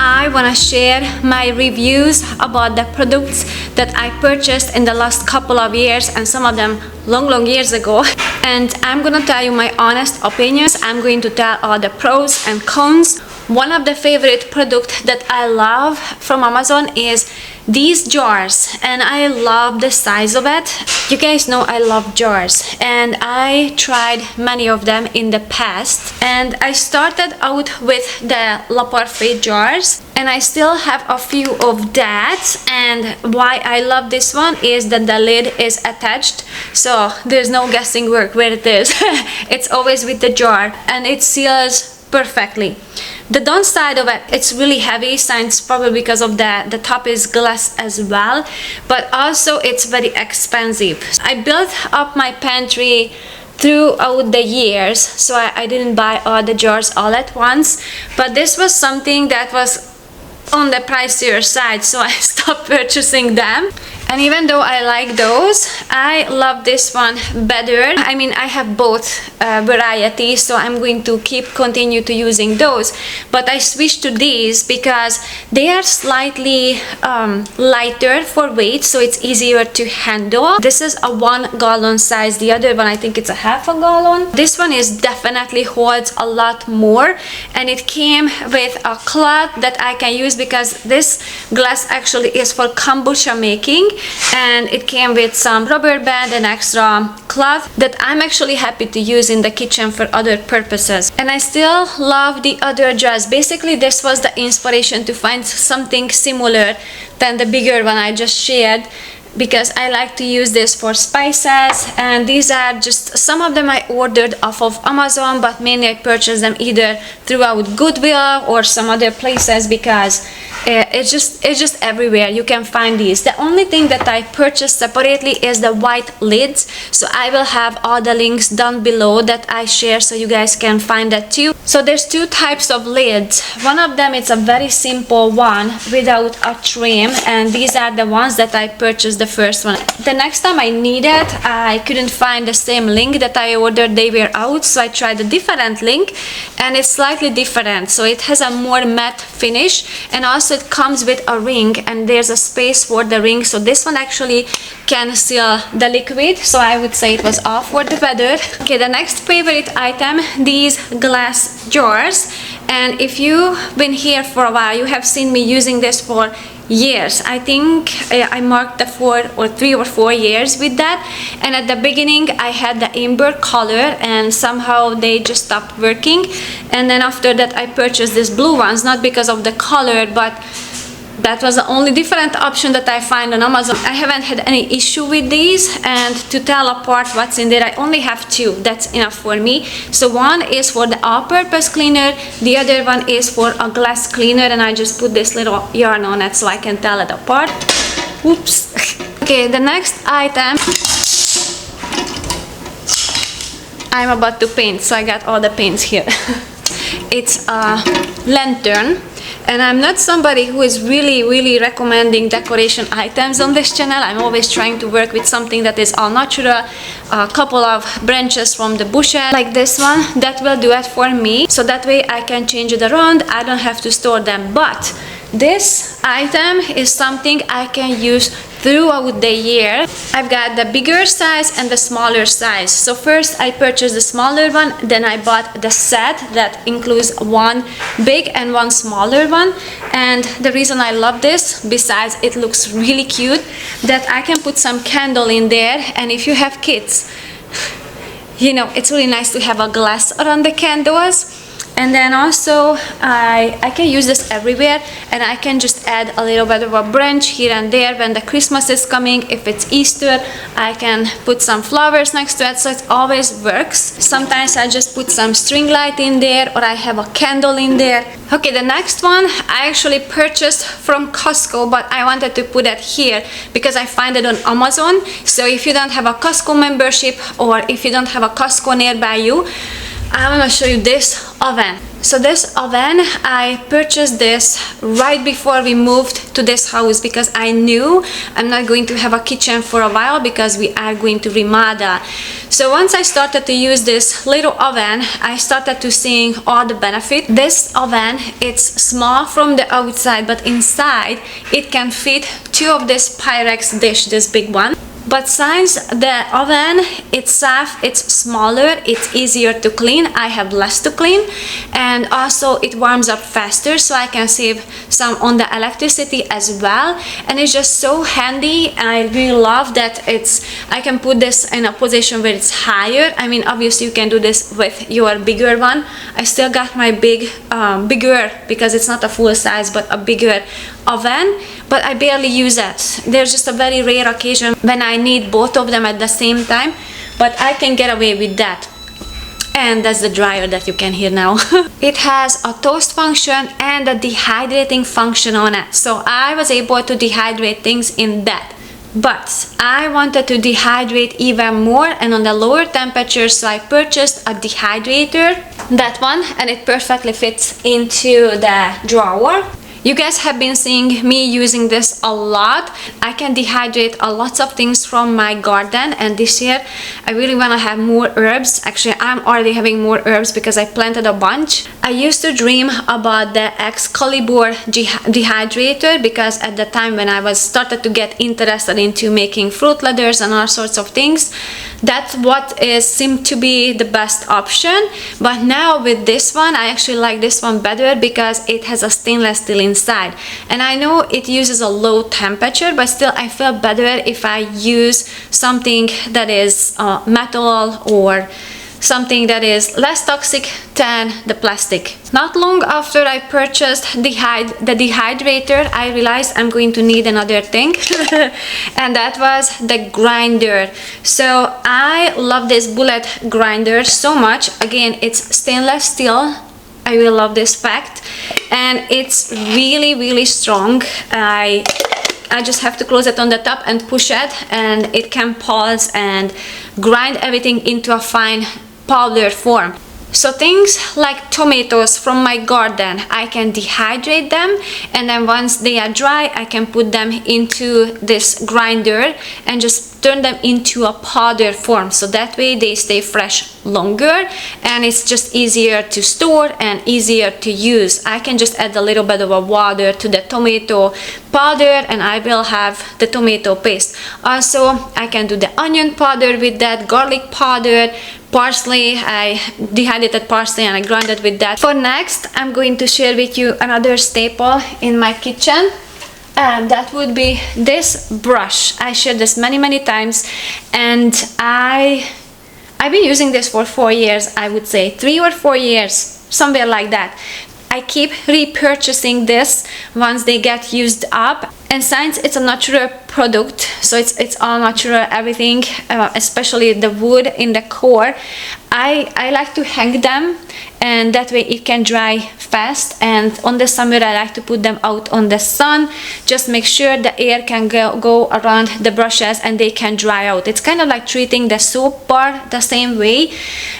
I want to share my reviews about the products that I purchased in the last couple of years, and some of them long years ago. And I'm gonna tell you my honest opinions. I'm going to tell all the pros and cons. One of the favorite products that I love from Amazon is these jars, and I love the size of it. You guys know I love jars, and I tried many of them in the past, and I started out with the La Parfait jars, and I still have a few of that. And why I love this one is that the lid is attached, so there's no guessing work where it is. It's always with the jar, and it seals perfectly. The downside of it, it's really heavy, since probably because of the top is glass as well, but also it's very expensive. I built up my pantry throughout the years, so I didn't buy all the jars all at once, but this was something that was on the pricier side, so I stopped purchasing them. And even though I like those, I love this one better. I mean, I have both varieties, so I'm going to continue to using those. But I switched to these because they are slightly lighter for weight, so it's easier to handle. This is a 1 gallon size. The other one, I think it's a half a gallon. This one is definitely holds a lot more, and it came with a cloth that I can use because this glass actually is for kombucha making. And it came with some rubber band and extra cloth that I'm actually happy to use in the kitchen for other purposes. And I still love the other jars. Basically, this was the inspiration to find something similar than the bigger one I just shared, because I like to use this for spices. And these are just some of them I ordered off of Amazon, but mainly I purchased them either throughout Goodwill or some other places, because it's just everywhere you can find these. The only thing that I purchased separately is the white lids, so I will have all the links down below that I share, so you guys can find that too. So there's two types of lids. One of them, it's a very simple one without a trim, and these are the ones that I purchased the first one. The next time I needed, I couldn't find the same link that I ordered, they were out, so I tried a different link, and it's slightly different. So it has a more matte finish, and also it comes with a ring, and there's a space for the ring, so this one actually can seal the liquid, so I would say it was all for the weather. Okay, the next favorite item, these glass jars. And if you've been here for a while, you have seen me using this for years. I think I marked the 3 or 4 years with that. And at the beginning I had the amber color, and somehow they just stopped working, and then after that I purchased these blue ones, not because of the color, but that was the only different option that I find on Amazon. I haven't had any issue with these, and to tell apart what's in there, I only have 2. That's enough for me. So one is for the all-purpose cleaner, the other one is for a glass cleaner, and I just put this little yarn on it so I can tell it apart. Oops. Okay, the next item, I'm about to paint, so I got all the paints here. It's a lantern. And I'm not somebody who is really recommending decoration items on this channel. I'm always trying to work with something that is all natural, a couple of branches from the bushes, like this one, that will do it for me. So that way I can change it around, I don't have to store them. But this item is something I can use throughout the year. I've got the bigger size and the smaller size. So first I purchased the smaller one, then I bought the set that includes one big and one smaller one. And the reason I love this, besides it looks really cute, that I can put some candle in there. And if you have kids, you know, it's really nice to have a glass around the candles. And then also I can use this everywhere, and I can just add a little bit of a branch here and there when the Christmas is coming. If it's Easter, I can put some flowers next to it, so it always works. Sometimes I just put some string light in there, or I have a candle in there. Okay, the next one I actually purchased from Costco, but I wanted to put it here because I find it on Amazon. So if you don't have a Costco membership, or if you don't have a Costco nearby you, I want to show you this oven. So this oven, I purchased this right before we moved to this house because I knew I'm not going to have a kitchen for a while because we are going to remodel. So once I started to use this little oven, I started to seeing all the benefit. This oven, it's small from the outside, but inside it can fit 2 of this Pyrex dish, this big one. But since the oven itself, it's smaller, it's easier to clean, I have less to clean, and also it warms up faster, so I can save some on the electricity as well. And it's just so handy. I really love that I can put this in a position where it's higher. I mean, obviously you can do this with your bigger one. I still got my bigger, because it's not a full size, but a bigger oven, but I barely use it. There's just a very rare occasion when I need both of them at the same time, but I can get away with that. And that's the dryer that you can hear now. It has a toast function and a dehydrating function on it, so I was able to dehydrate things in that. But I wanted to dehydrate even more and on the lower temperature, so I purchased a dehydrator, that one, and it perfectly fits into the drawer. You guys have been seeing me using this a lot. I can dehydrate a lot of things from my garden, and this year I really want to have more herbs. Actually, I'm already having more herbs because I planted a bunch. I used to dream about the Excalibur dehydrator because at the time when I was started to get interested into making fruit ladders and all sorts of things, that's what seemed to be the best option. But now with this one, I actually like this one better because it has a stainless steel inside, and I know it uses a low temperature, but still I feel better if I use something that is metal or something that is less toxic than the plastic. Not long after I purchased the dehydrator, I realized I'm going to need another thing and that was the grinder. So I love this bullet grinder so much. Again, it's stainless steel. I really love this fact, and it's really strong. I just have to close it on the top and push it, and it can pulse and grind everything into a fine powder form. So things like tomatoes from my garden, I can dehydrate them, and then once they are dry, I can put them into this grinder and just turn them into a powder form, so that way they stay fresh longer and it's just easier to store and easier to use. I can just add a little bit of water to the tomato powder and I will have the tomato paste. Also, I can do the onion powder with that, garlic powder, parsley. I dehydrated parsley and I grind it with that. For next, I'm going to share with you another staple in my kitchen, and that would be this brush. I shared this many times, and I've been using this for 4 years, I would say 3 or 4 years, somewhere like that. I keep repurchasing this once they get used up, and since it's a natural product, so it's all natural, everything, especially the wood in the core, I like to hang them, and that way it can dry fast. And on the summer I like to put them out on the sun, just make sure the air can go around the brushes and they can dry out. It's kind of like treating the soap bar the same way.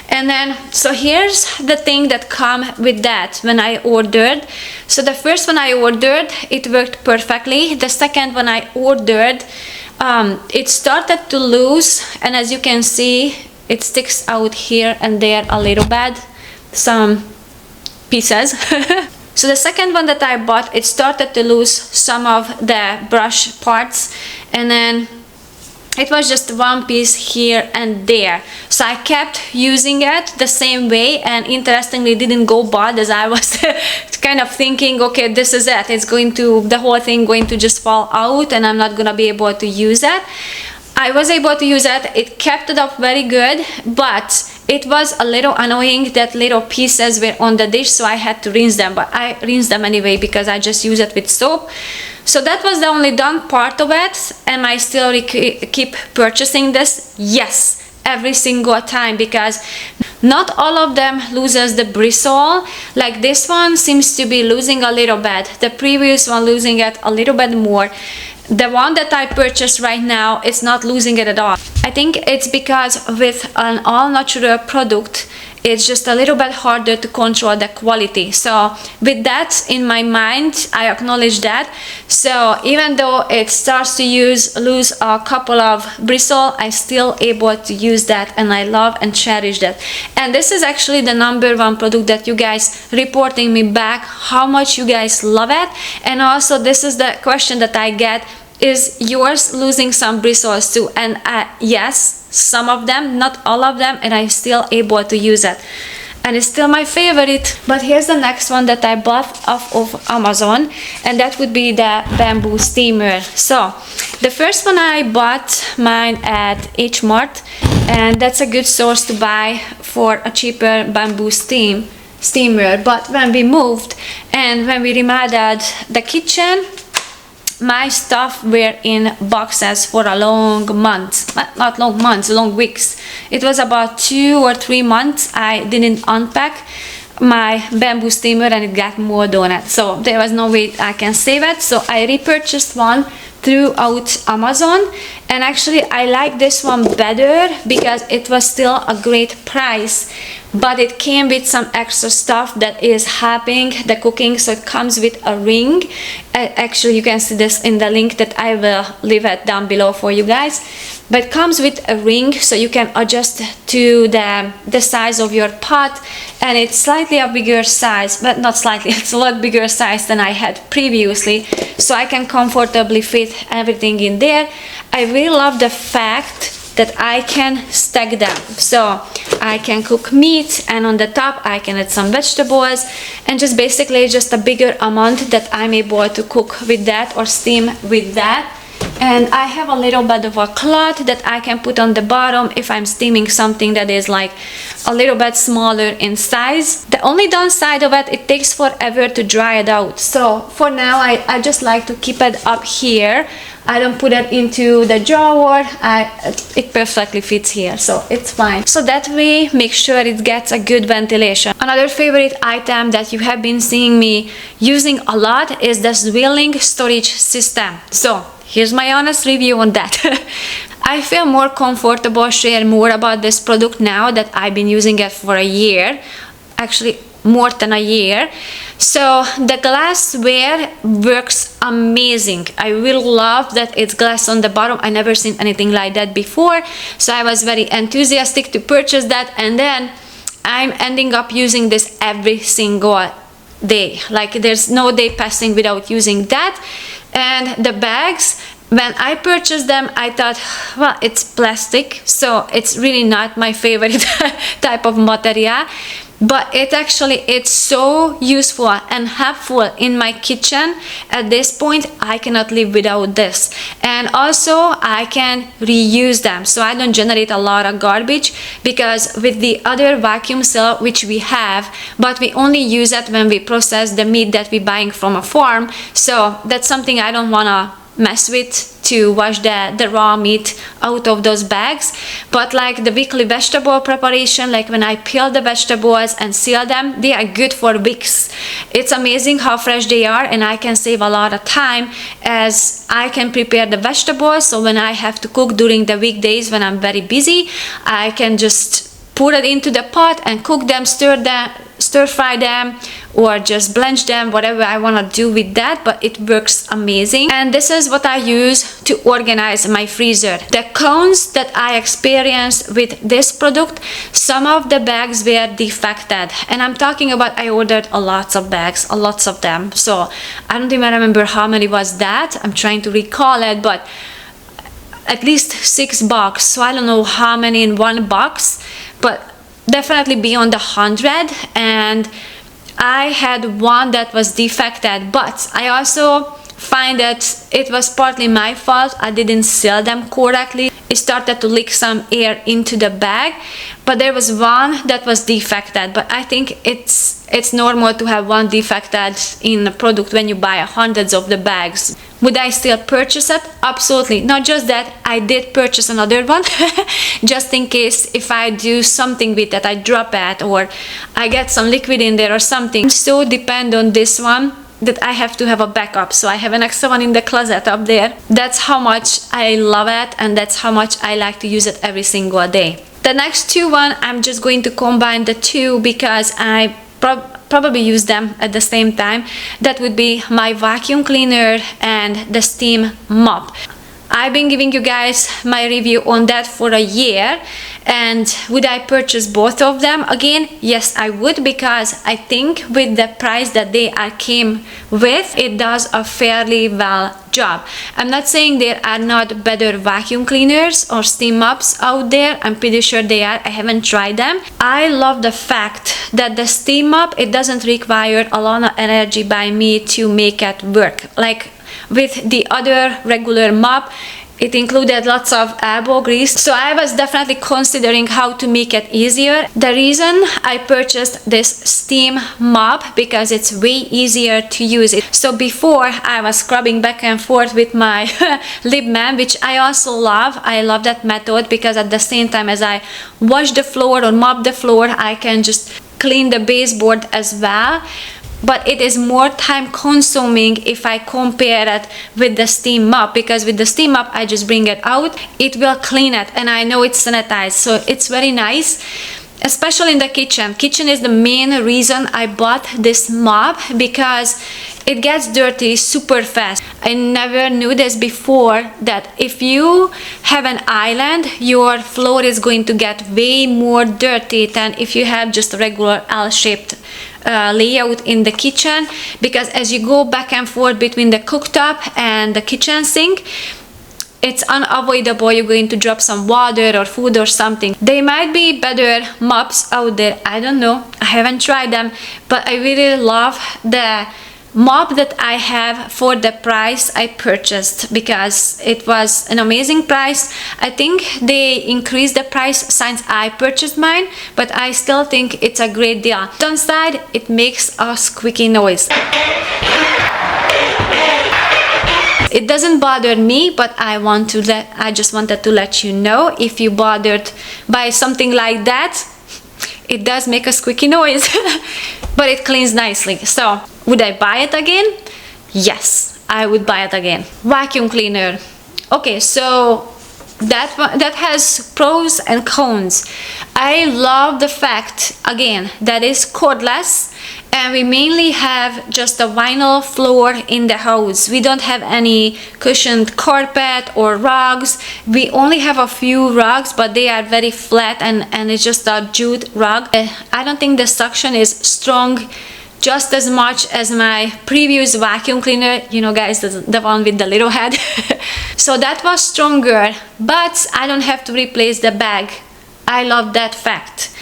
And then, so here's the thing that come with that when I ordered. So the first one I ordered, it worked perfectly. The second one I ordered, it started to lose, and as you can see, it sticks out here and there a little bit, some pieces. So the second one that I bought, it started to lose some of the brush parts, and then it was just one piece here and there. So I kept using it the same way, and interestingly didn't go bad, as I was kind of thinking, okay, this is it, it's going to, the whole thing going to just fall out and I'm not gonna be able to use it. I was able to use it, it kept it up very good, but it was a little annoying that little pieces were on the dish, so I had to rinse them, but I rinsed them anyway because I just use it with soap. So that was the only done part of it. Am I still keep purchasing this? Yes, every single time, because not all of them loses the bristle. Like this one seems to be losing a little bit, the previous one losing it a little bit more. The one that I purchased right now is not losing it at all. I think it's because with an all-natural product, it's just a little bit harder to control the quality. So with that in my mind, I acknowledge that. So even though it starts to lose a couple of bristle, I still able to use that, and I love and cherish that. And this is actually the #1 product that you guys reporting me back how much you guys love it. And also this is the question that I get, is yours losing some bristles too? And yes, some of them, not all of them, and I'm still able to use it, and it's still my favorite. But here's the next one that I bought off of Amazon, and that would be the bamboo steamer. So the first one I bought mine at H Mart, and that's a good source to buy for a cheaper bamboo steamer. But when we moved and when we remodeled the kitchen, my stuff were in boxes for a long month, not long months, long weeks. It was about 2 or 3 months I didn't unpack my bamboo steamer, and it got mold on it, so there was no way I can save it. So I repurchased one throughout Amazon, and actually I like this one better because it was still a great price, but it came with some extra stuff that is helping the cooking. So it comes with a ring. Actually you can see this in the link that I will leave it down below for you guys, but it comes with a ring so you can adjust to the size of your pot, and it's slightly a bigger size, but not slightly, it's a lot bigger size than I had previously, so I can comfortably fit everything in there. I really love the fact that I can stack them, so I can cook meat, and on the top I can add some vegetables, and just basically just a bigger amount that I'm able to cook with that or steam with that. And I have a little bit of a cloth that I can put on the bottom if I'm steaming something that is like a little bit smaller in size. The only downside of it takes forever to dry it out. So for now I just like to keep it up here. I don't put it into the drawer. It perfectly fits here, so it's fine. So that way, make sure it gets a good ventilation. Another favorite item that you have been seeing me using a lot is the Zwilling storage system. So here's my honest review on that. I feel more comfortable sharing more about this product now that I've been using it for a year. Actually, more than a year. So the glassware works amazing. I really love that it's glass on the bottom. I never seen anything like that before, so I was very enthusiastic to purchase that, and then I'm ending up using this every single day. Like there's no day passing without using that. And the bags, when I purchased them, I thought, well, it's plastic, so it's really not my favorite type of material. But it's so useful and helpful in my kitchen. At this point, I cannot live without this. And also, I can reuse them, so I don't generate a lot of garbage, because with the other vacuum seal, which we have, but we only use it when we process the meat that we're buying from a farm. So that's something I don't wanna mess with, to wash the raw meat out of those bags. But like the weekly vegetable preparation, like when I peel the vegetables and seal them, they are good for weeks. It's amazing how fresh they are, and I can save a lot of time as I can prepare the vegetables. So when I have to cook during the weekdays when I'm very busy, I can just put it into the pot and cook them, stir fry them, or just blanch them, whatever I want to do with that. But it works amazing. And this is what I use to organize my freezer. The cones that I experienced with this product, some of the bags were defected, and I'm talking about I ordered a lots of bags, a lots of them, so I don't even remember how many was that. I'm trying to recall it, but at least 6 boxes, so I don't know how many in one box, but definitely beyond 100. And I had one that was defected, but I also find that it was partly my fault. I didn't seal them correctly. It started to leak some air into the bag, but there was one that was defected. But I think it's normal to have one defected in a product when you buy hundreds of the bags. Would I still purchase it? Absolutely. Not just that, I did purchase another one just in case if I do something with it, I drop it or I get some liquid in there or something. So depend on this one that I have to have a backup. So I have an extra one in the closet up there. That's how much I love it, and that's how much I like to use it every single day. The next two one, I'm just going to combine the two because I probably use them at the same time. That would be my vacuum cleaner and the steam mop. I've been giving you guys my review on that for a year, and would I purchase both of them again? Yes, I would, because I think with the price that they came with, it does a fairly well job. I'm not saying there are not better vacuum cleaners or steam mops out there. I'm pretty sure they are. I haven't tried them. I love the fact that the steam mop, it doesn't require a lot of energy by me to make it work. Like with the other regular mop, it included lots of elbow grease, so I was definitely considering how to make it easier. The reason I purchased this steam mop, because it's way easier to use it. So before, I was scrubbing back and forth with my lip man, which I also love. I love that method because at the same time as I wash the floor or mop the floor, I can just clean the baseboard as well. But it is more time consuming if I compare it with the steam mop, because with the steam mop I just bring it out, it will clean it, and I know it's sanitized, so it's very nice, especially in the kitchen. Kitchen is the main reason I bought this mop, because it gets dirty super fast. I never knew this before, that if you have an island, your floor is going to get way more dirty than if you have just a regular L-shaped layout in the kitchen, because as you go back and forth between the cooktop and the kitchen sink, it's unavoidable you're going to drop some water or food or something. There might be better mops out there, I don't know, I haven't tried them, but I really love the mop that I have for the price I purchased, because it was an amazing price. I think they increased the price since I purchased mine, but I still think it's a great deal. Downside, it makes a squeaky noise. It doesn't bother me, but I just wanted to let you know, if you bothered by something like that, it does make a squeaky noise. But it cleans nicely. So would I buy it again? Yes, I would buy it again. Vacuum cleaner. Okay, so that has pros and cons. I love the fact, again, that is cordless, and we mainly have just a vinyl floor in the house. We don't have any cushioned carpet or rugs. We only have a few rugs, but they are very flat, and it's just a jute rug. I don't think the suction is strong just as much as my previous vacuum cleaner, you know guys, the one with the little head. So that was stronger, but I don't have to replace the bag. I love that fact.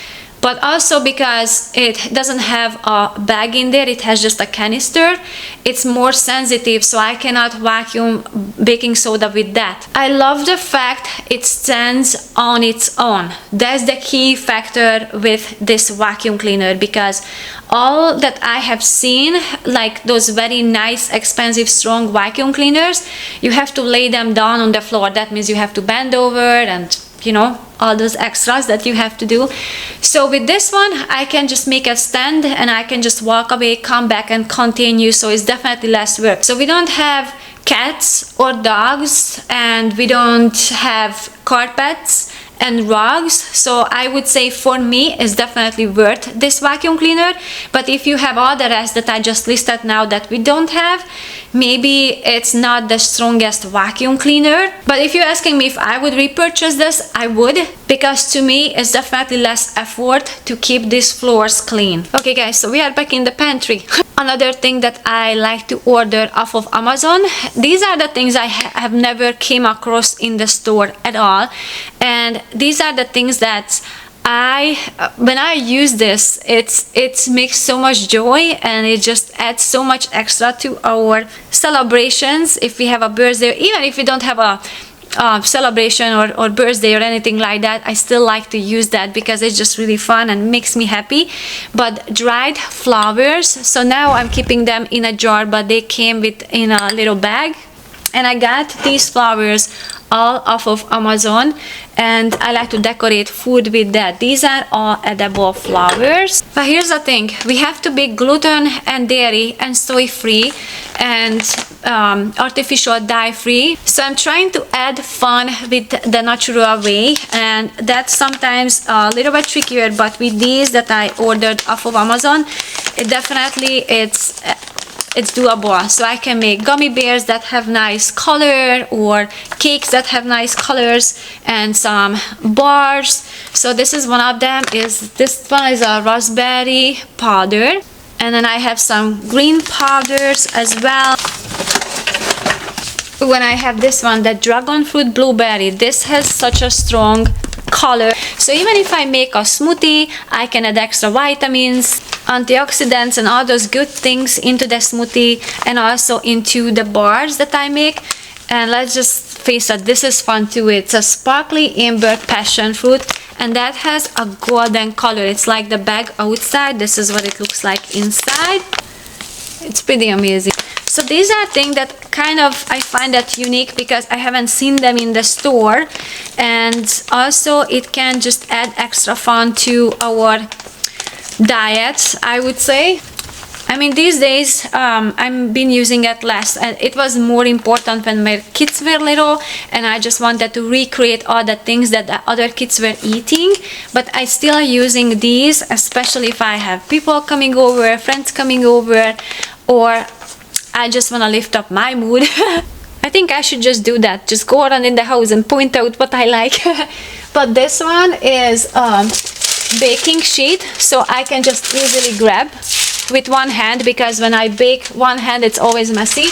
But also because it doesn't have a bag in there, it has just a canister, it's more sensitive, so I cannot vacuum baking soda with that. I love the fact it stands on its own. That's the key factor with this vacuum cleaner, because all that I have seen, like those very nice, expensive, strong vacuum cleaners, you have to lay them down on the floor. That means you have to bend over and, you know, all those extras that you have to do. So with this one, I can just make a stand and I can just walk away, come back and continue. So it's definitely less work. So we don't have cats or dogs, and we don't have carpets and rugs, so I would say for me it's definitely worth this vacuum cleaner. But if you have all the rest that I just listed now that we don't have, maybe it's not the strongest vacuum cleaner. But if you're asking me if I would repurchase this, I would, because to me it's definitely less effort to keep these floors clean. Okay guys, so we are back in the pantry. Another thing that I like to order off of Amazon, these are the things I have never came across in the store at all, and these are the things that when I use this, it makes so much joy, and it just adds so much extra to our celebrations. If we have a birthday, even if we don't have a celebration or birthday or anything like that, I still like to use that because it's just really fun and makes me happy. But dried flowers, so now I'm keeping them in a jar, but they came in a little bag, and I got these flowers all off of Amazon, and I like to decorate food with that. These are all edible flowers. But here's the thing, we have to be gluten and dairy and soy free and artificial dye free. So I'm trying to add fun with the natural way, and that's sometimes a little bit trickier, but with these that I ordered off of Amazon, it definitely it's doable. So I can make gummy bears that have nice color, or cakes that have nice colors, and some bars. So this is one of them. This one is a raspberry powder, and then I have some green powders as well. When I have this one, the dragon fruit blueberry, this has such a strong color, so even if I make a smoothie, I can add extra vitamins, antioxidants, and all those good things into the smoothie and also into the bars that I make. And let's just face it, this is fun too. It's a sparkly amber passion fruit, and that has a golden color. It's like the bag outside. This is what it looks like inside. It's pretty amazing. So these are things that kind of I find that unique because I haven't seen them in the store, and also it can just add extra fun to our diet, I would say. I mean, these days I've been using it less, and it was more important when my kids were little and I just wanted to recreate all the things that the other kids were eating. But I still using these, especially if I have people coming over, friends coming over, or I just want to lift up my mood. I think I should just do that, just go around in the house and point out what I like. But this one is baking sheet, so I can just easily grab with one hand, because when I bake one hand it's always messy.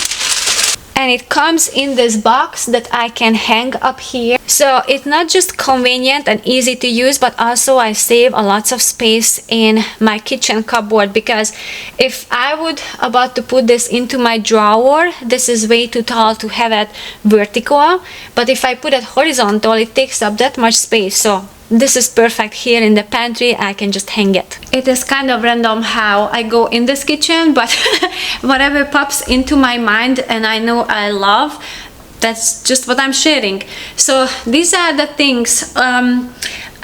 And it comes in this box that I can hang up here. So it's not just convenient and easy to use, but also I save a lot of space in my kitchen cupboard, because if I would about to put this into my drawer, this is way too tall to have it vertical. But if I put it horizontal, it takes up that much space. So this is perfect here in the pantry. I can just hang it. It is kind of random how I go in this kitchen, but whatever pops into my mind and I know I love, that's just what I'm sharing. So these are the things.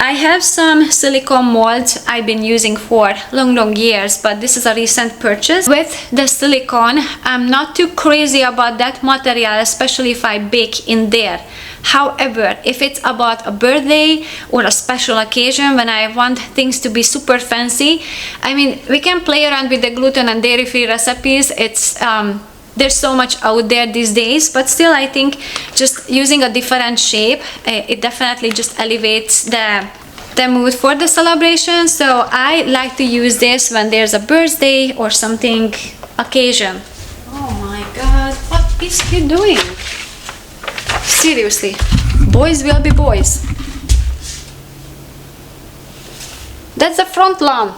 I have some silicone molds I've been using for long years, but this is a recent purchase. With the silicone, I'm not too crazy about that material, especially if I bake in there. However, if it's about a birthday or a special occasion when I want things to be super fancy, I mean, we can play around with the gluten and dairy-free recipes. It's there's so much out there these days, but still I think just using a different shape, it definitely just elevates the mood for the celebration. So I like to use this when there's a birthday or something occasion. Oh my god, what is he doing? Seriously, boys will be boys. That's the front lawn.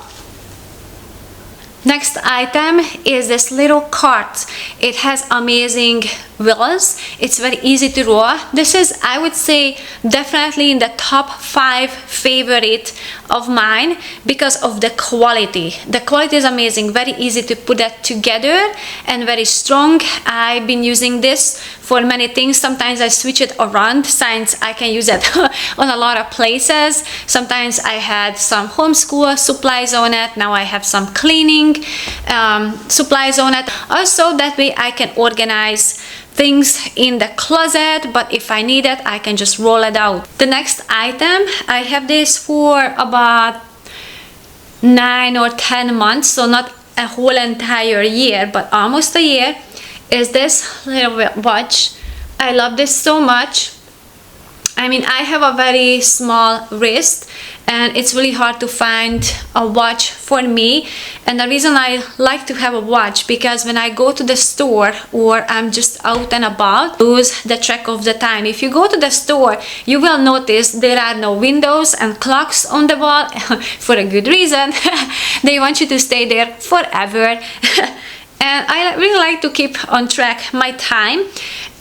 Next item is this little cart. It has amazing wheels. It's very easy to roll. This is, I would say, definitely in the top 5 favorite of mine because of the quality. The quality is amazing, very easy to put that together and very strong. I've been using this for many things. Sometimes I switch it around since I can use it on a lot of places. Sometimes I had some homeschool supplies on it. Now I have some cleaning supplies on it. Also, that way I can organize things in the closet, but if I need it, I can just roll it out. The next item, I have this for about 9 or 10 months, so not a whole entire year, but almost a year, is this little watch. I love this so much. I mean, I have a very small wrist and it's really hard to find a watch for me, and the reason I like to have a watch, because when I go to the store or I'm just out and about, lose the track of the time. If you go to the store, you will notice there are no windows and clocks on the wall for a good reason. They want you to stay there forever. And I really like to keep on track my time.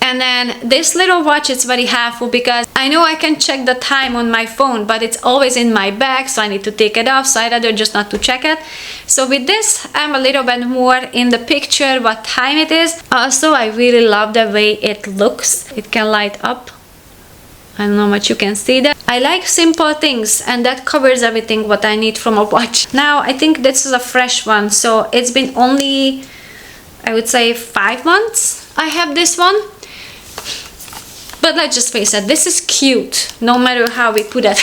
And then this little watch is very helpful because I know I can check the time on my phone, but it's always in my bag, so I need to take it off, so I'd rather just not to check it. So with this, I'm a little bit more in the picture what time it is. Also, I really love the way it looks. It can light up I don't know how much you can see that. I like simple things, and that covers everything what I need from a watch. Now I think this is a fresh one, so it's been only, I would say, 5 months I have this one. But let's just face it, this is cute no matter how we put it.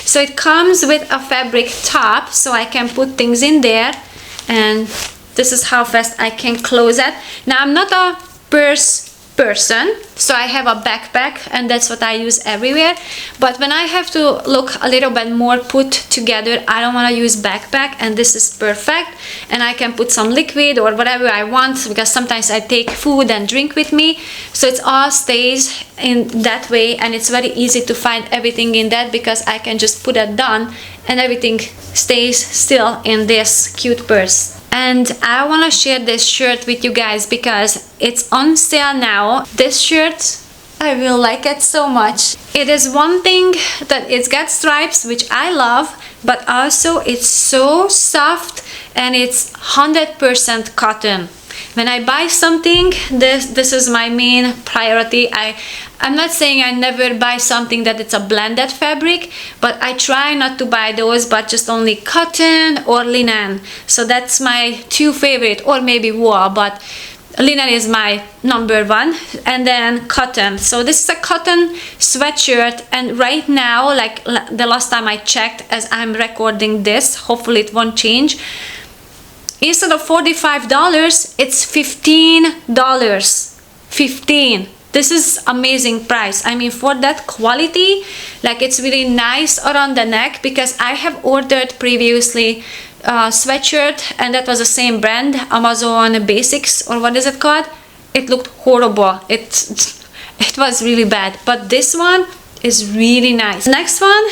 So it comes with a fabric top, so I can put things in there, and this is how fast I can close it. Now I'm not a purse person, so I have a backpack, and that's what I use everywhere. But when I have to look a little bit more put together, I don't want to use backpack, and this is perfect. And I can put some liquid or whatever I want, because sometimes I take food and drink with me, so it all stays in that way, and it's very easy to find everything in that, because I can just put it down and everything stays still in this cute purse. And I want to share this shirt with you guys because it's on sale now. This shirt, I will like it so much. It is one thing that it's got stripes, which I love, but also it's so soft and it's 100% cotton. When I buy something, this is my main priority. I'm not saying I never buy something that it's a blended fabric, but I try not to buy those, but just only cotton or linen. So that's my 2 favorite, or maybe wool, but linen is my number 1, and then cotton. So this is a cotton sweatshirt, and right now, like the last time I checked as I'm recording this, hopefully it won't change, instead of $45, it's $15. 15. This is amazing price. I mean, for that quality, like, it's really nice around the neck, because I have ordered previously sweatshirt, and that was the same brand, Amazon Basics, or what is it called? It looked horrible. It was really bad, but this one is really nice. Next one,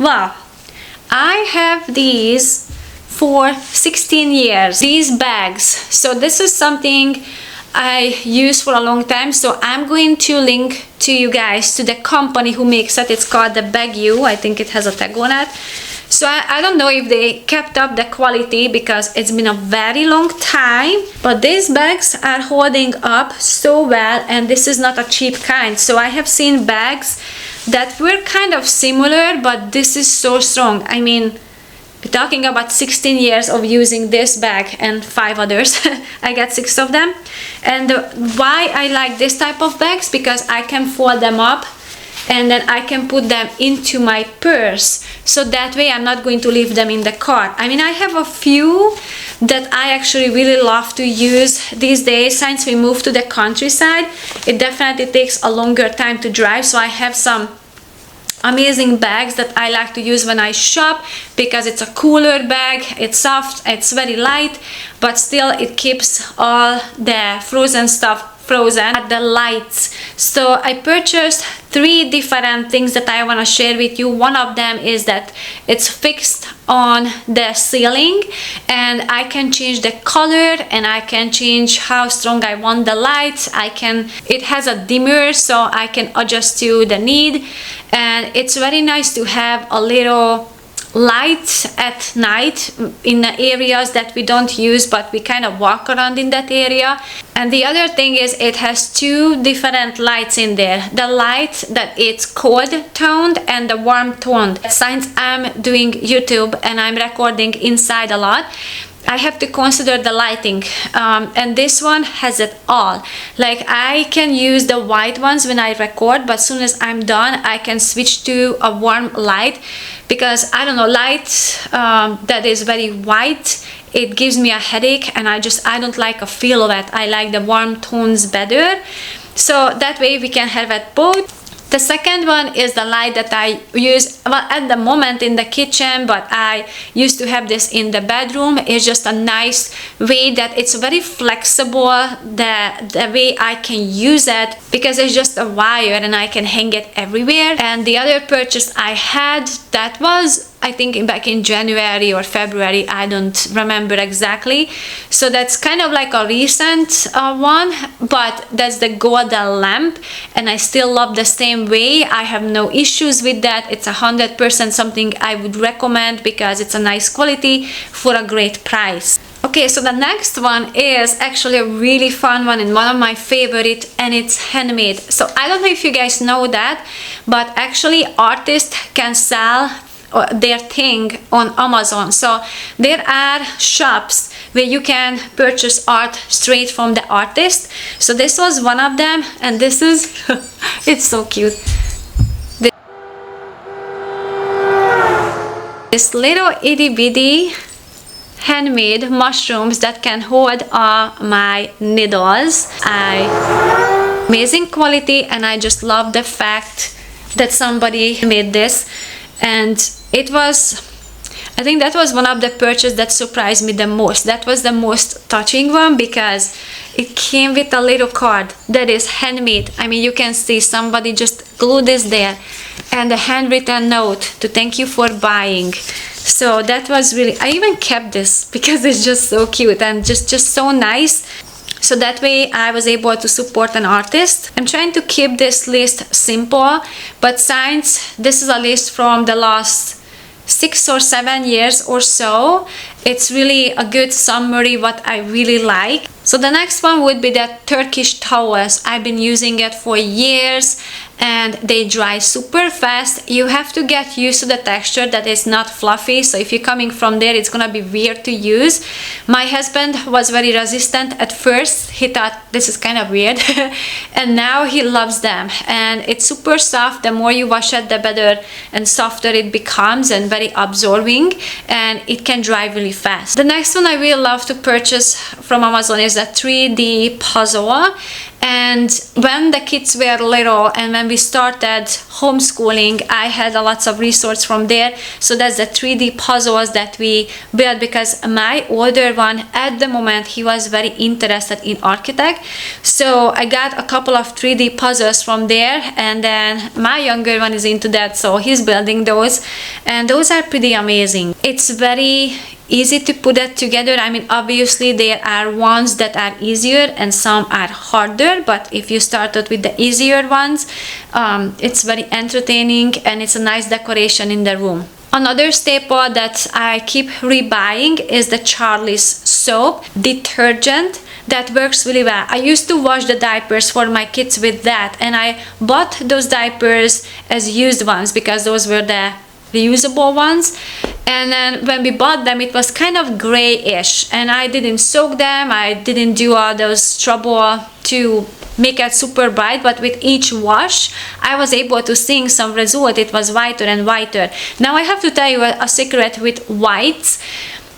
wow, I have these for 16 years, these bags. So this is something I use for a long time, so I'm going to link to you guys to the company who makes it. It's called the BAGGU. I think it has a tag on it. So I don't know if they kept up the quality, because it's been a very long time, but these bags are holding up so well, and this is not a cheap kind. So I have seen bags that were kind of similar, but this is so strong. I mean, we're talking about 16 years of using this bag and 5 others. I got 6 of them. And why I like this type of bags, because I can fold them up and then I can put them into my purse, so that way I'm not going to leave them in the car. I mean, I have a few that I actually really love to use these days. Since we moved to the countryside, it definitely takes a longer time to drive, so I have some amazing bags that I like to use when I shop, because it's a cooler bag, it's soft, it's very light, but still it keeps all the frozen stuff frozen at the lights. So I purchased 3 different things that I want to share with you. One of them is that it's fixed on the ceiling, and I can change the color, and I can change how strong I want the lights. It has a dimmer, so I can adjust to the need, and it's very nice to have a little light at night in the areas that we don't use, but we kind of walk around in that area. And the other thing is, it has 2 different lights in there. The light that it's cold toned and the warm toned. Since I'm doing YouTube and I'm recording inside a lot, I have to consider the lighting, and this one has it all. Like, I can use the white ones when I record, but as soon as I'm done, I can switch to a warm light, because I don't know, light that is very white, it gives me a headache, and I don't like a feel of it. I like the warm tones better, so that way we can have it both. The second one is the light that I use, well, at the moment in the kitchen, but I used to have this in the bedroom. It's just a nice way that it's very flexible, the way I can use it, because it's just a wire and I can hang it everywhere. And the other purchase I had that was I think back in January or February, I don't remember exactly. So that's kind of like a recent one, but that's the golden lamp, and I still love the same way. I have no issues with that. It's 100% something I would recommend because it's a nice quality for a great price. Okay, so the next one is actually a really fun one and one of my favorite, and it's handmade. So I don't know if you guys know that, but actually artists can sell their thing on Amazon. So there are shops where you can purchase art straight from the artist. So this was one of them, and this is it's so cute. This little itty bitty handmade mushrooms that can hold my needles. Amazing quality, and I just love the fact that somebody made this. And it was, I think that was one of the purchases that surprised me the most. That was the most touching one because it came with a little card that is handmade. I mean, you can see somebody just glued this there, and a handwritten note to thank you for buying. So that was really, I even kept this because it's just so cute and just so nice. So that way I was able to support an artist. I'm trying to keep this list simple, but since this is a list from the last 6 or 7 years or so, it's really a good summary what I really like. So the next one would be the Turkish towels. I've been using it for years and they dry super fast. You have to get used to the texture that is not fluffy, so if you're coming from there, it's gonna be weird to use. My husband was very resistant at first. He thought this is kind of weird and now he loves them, and it's super soft. The more you wash it, the better and softer it becomes, and very absorbing, and it can dry really fast. The next one I really love to purchase from Amazon is a 3D puzzle. And when the kids were little and when we started homeschooling, I had lots of resources from there. So that's the 3D puzzles that we built, because my older one at the moment, he was very interested in architect. So I got a couple of 3D puzzles from there, and then my younger one is into that, so he's building those, and those are pretty amazing. It's very easy to put it together. I mean, obviously there are ones that are easier and some are harder, but if you started with the easier ones, it's very entertaining and it's a nice decoration in the room. Another staple that I keep rebuying is the Charlie's soap detergent. That works really well. I used to wash the diapers for my kids with that, and I bought those diapers as used ones because those were the reusable ones. And then when we bought them, it was kind of grayish, and I didn't soak them. I didn't do all those trouble to make it super bright, but with each wash I was able to see some result. It was whiter and whiter. Now I have to tell you a secret with whites.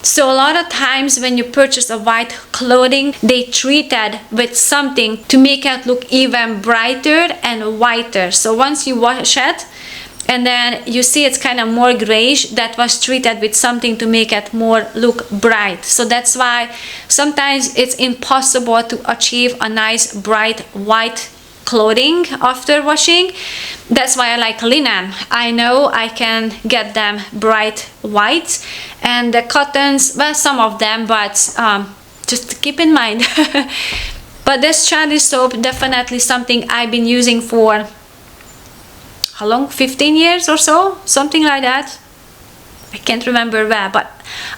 So a lot of times when you purchase a white clothing, they treat it with something to make it look even brighter and whiter. So once you wash it, and then you see it's kind of more grayish, that was treated with something to make it more look bright. So that's why sometimes it's impossible to achieve a nice bright white clothing after washing. That's why I like linen. I know I can get them bright white, and the cottons, well, some of them, but just keep in mind. But this Scandish soap, definitely something I've been using for how long? 15 years or so? Something like that. I can't remember where, but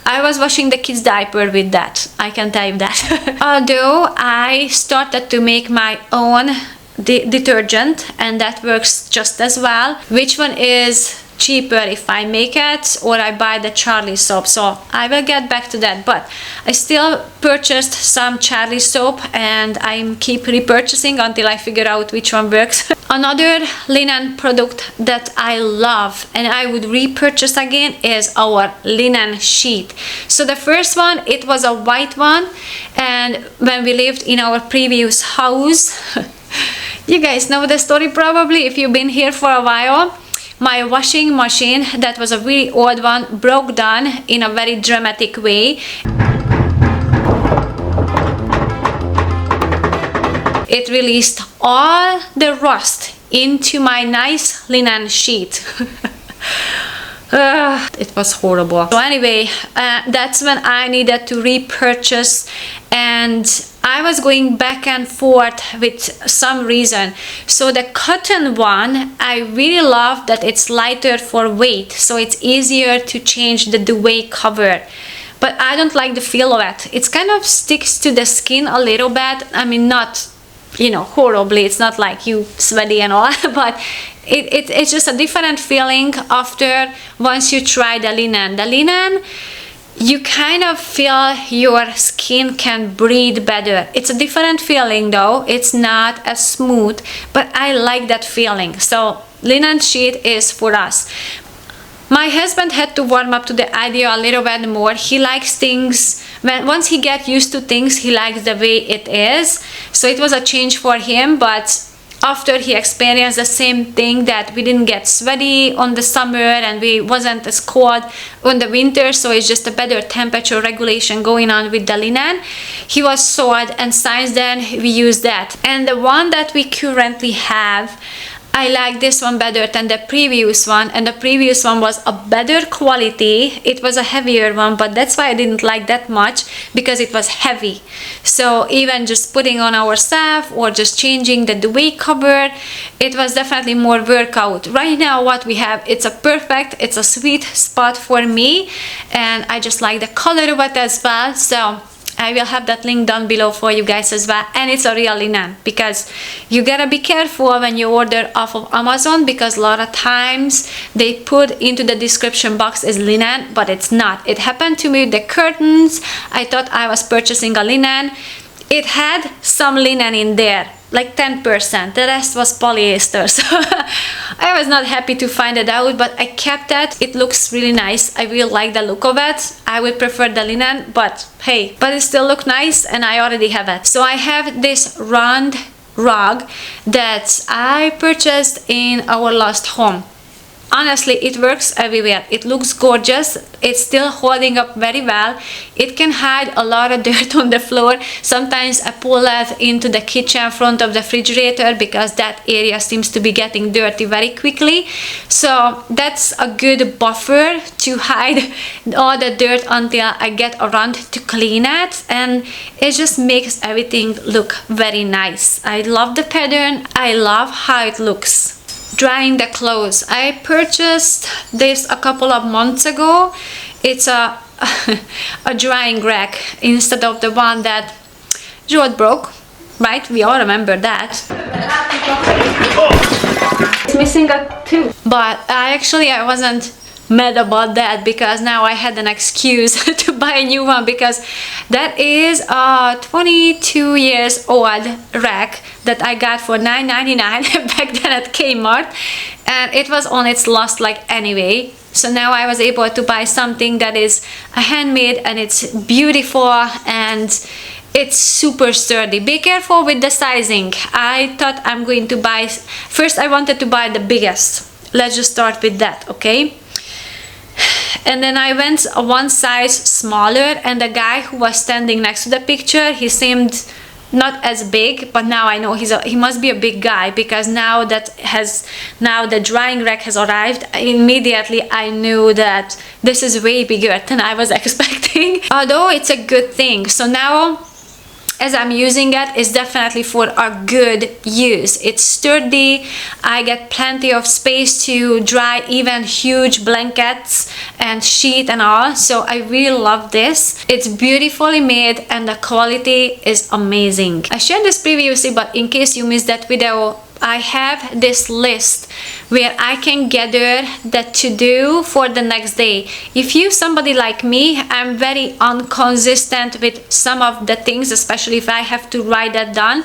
I was washing the kids' diaper with that. I can tell you that. Although I started to make my own detergent, and that works just as well. Which one is cheaper, if I make it or I buy the Charlie soap? So I will get back to that, but I still purchased some Charlie soap and I keep repurchasing until I figure out which one works. Another linen product that I love and I would repurchase again is our linen sheet. So the first one, it was a white one, and when we lived in our previous house, you guys know the story probably if you've been here for a while. My washing machine, that was a really old one, broke down in a very dramatic way. It released all the rust into my nice linen sheet. It was horrible. So anyway, that's when I needed to repurchase, and I was going back and forth with some reason. So the cotton one, I really love that it's lighter for weight, so it's easier to change the duvet cover. But I don't like the feel of it. It kind of sticks to the skin a little bit. I mean, not, you know, horribly. It's not like you sweaty and all, but it's just a different feeling after once you try the linen. The linen, you kind of feel your skin can breathe better. It's a different feeling though. It's not as smooth, but I like that feeling. So linen sheet is for us. My husband had to warm up to the idea a little bit more. He likes things, once he gets used to things, he likes the way it is. So it was a change for him, but after he experienced the same thing, that we didn't get sweaty on the summer and we wasn't as cold on the winter, so it's just a better temperature regulation going on with the linen. He was sold, and since then we use that. And the one that we currently have, I like this one better than the previous one, and the previous one was a better quality. It was a heavier one, but that's why I didn't like that much, because it was heavy. So even just putting on ourselves or just changing the duvet cover, it was definitely more workout. Right now what we have, it's a sweet spot for me, and I just like the color of it as well. So I will have that link down below for you guys as well. And it's a real linen, because you gotta be careful when you order off of Amazon, because a lot of times they put into the description box is linen, but it's not. It happened to me with the curtains. I thought I was purchasing a linen. It had some linen in there, like 10%. The rest was polyester. So I was not happy to find it out, but I kept it. It looks really nice. I really like the look of it. I would prefer the linen, but hey, but it still looks nice, and I already have it. So I have this round rug that I purchased in our last home. Honestly, it works everywhere. It looks gorgeous. It's still holding up very well. It can hide a lot of dirt on the floor. Sometimes I pull it into the kitchen front of the refrigerator, because that area seems to be getting dirty very quickly. So that's a good buffer to hide all the dirt until I get around to clean it, and it just makes everything look very nice. I love the pattern. I love how it looks. Drying the clothes, I purchased this a couple of months ago. It's a drying rack instead of the one that Jewett broke, right? We all remember that. It's missing a tooth, but I wasn't mad about that, because now I had an excuse to buy a new one, because that is a 22 years old rack that I got for $9.99 back then at Kmart, and it was on its last leg anyway. So now I was able to buy something that is a handmade, and it's beautiful, and it's super sturdy. Be careful with the sizing. I thought I'm going to buy, first I wanted to buy the biggest. Let's just start with that, okay? And then I went one size smaller, and the guy who was standing next to the picture, he seemed not as big, but now I know he must be a big guy, because now the drying rack has arrived. Immediately I knew that this is way bigger than I was expecting, although it's a good thing. So now, as I'm using it, it's definitely for a good use. It's sturdy. I get plenty of space to dry even huge blankets and sheet and all. So I really love this. It's beautifully made, and the quality is amazing. I shared this previously, but in case you missed that video, I have this list where I can gather the to-do for the next day. If you somebody like me, I'm very inconsistent with some of the things, especially if I have to write that down.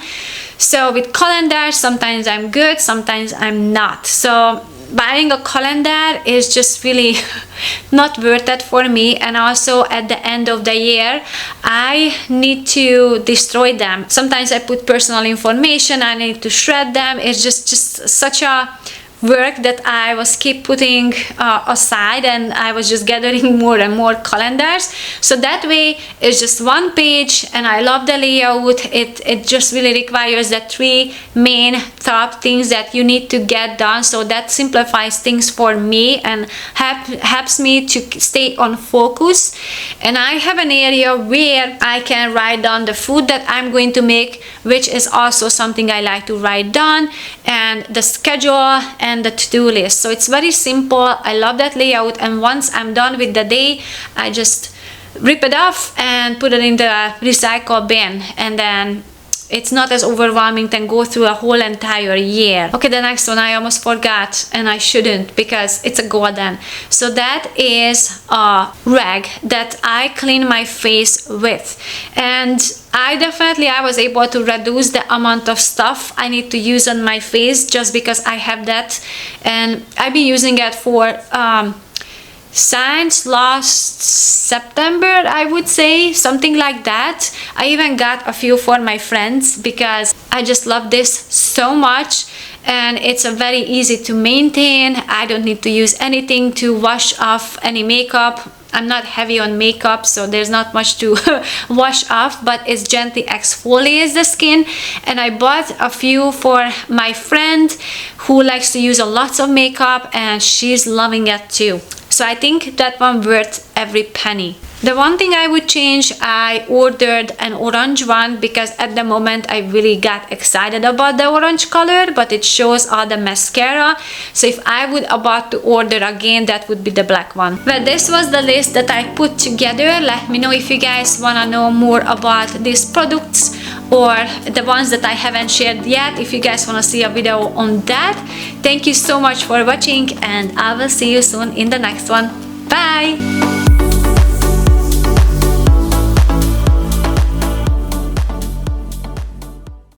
So with calendars, sometimes I'm good, sometimes I'm not. So buying a calendar is just really not worth it for me. And also at the end of the year, I need to destroy them. Sometimes I put personal information, I need to shred them. It's just such a work that I was keep putting aside, and I was just gathering more and more calendars. So that way it's just one page, and I love the layout. It just really requires the three main top things that you need to get done, so that simplifies things for me and helps me to stay on focus. And I have an area where I can write down the food that I'm going to make, which is also something I like to write down, and the schedule and the to-do list. So it's very simple. I love that layout, and once I'm done with the day, I just rip it off and put it in the recycle bin, and then it's not as overwhelming than go through a whole entire year. Okay, the next one I almost forgot, and I shouldn't because it's a golden. So that is a rag that I clean my face with, and I was able to reduce the amount of stuff I need to use on my face just because I have that, and I've been using it for since last September, I would say, something like that. I even got a few for my friends because I just love this so much, and it's a very easy to maintain. I don't need to use anything to wash off any makeup. I'm not heavy on makeup, so there's not much to wash off, but it gently exfoliates the skin. And I bought a few for my friend who likes to use a lot of makeup, and she's loving it too. So I think that one worth every penny. The one thing I would change, I ordered an orange one because at the moment I really got excited about the orange color, but it shows all the mascara. So if I would about to order again, that would be the black one. Well, this was the list that I put together. Let me know if you guys want to know more about these products or the ones that I haven't shared yet, if you guys want to see a video on that. Thank you so much for watching, and I will see you soon in the next one. Bye!